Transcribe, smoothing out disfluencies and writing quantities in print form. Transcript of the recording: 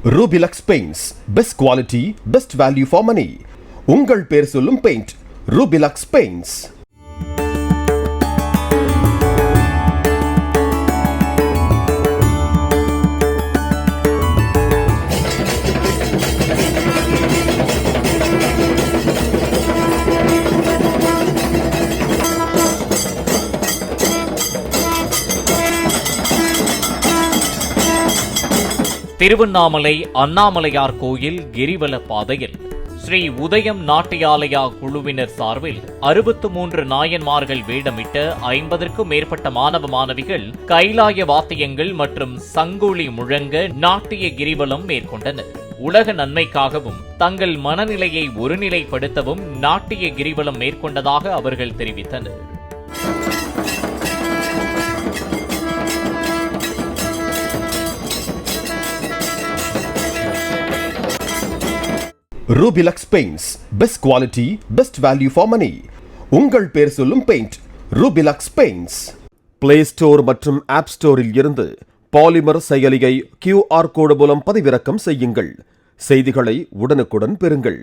Rubilux Paints, best quality, best value for money. உங்கள் பேர் சொல்லும் paint Rubilux Paints. Tiruvannamalai Annamalaiyar கோயில் கிரிவல பாதையில் ஸ்ரீ உதயம் நாட்டியாலயா குழுவினர் சார்பில் 63 நாயன்மார்கள் வேடமிட்ட 50க்கும் மேற்பட்ட மாணவ மாணவிகள் கைலாய வாத்தியங்கள் மற்றும் சங்குழி முழங்க நாட்டிய கிரிவலம் மேற்கொண்டனர். உலக நன்மைக்காகவும் தங்கள் மனநிலையை ஒருநிலைப்படுத்தவும் நாட்டிய கிரிவலம் மேற்கொண்டதாக அவர்கள் தெரிவித்தனர். Rubilux Paints, best quality, best value for money. உங்கள் பேர் சொல்லும் paint Rubilux Paints. Play Store மற்றும் App Storeல் இருந்து பாலிமர் செயலியை QR கோடு மூலம் பதிவிறக்கம் செய்யுங்கள். செய்திகளை உடனுக்குடன் பெறுங்கள்.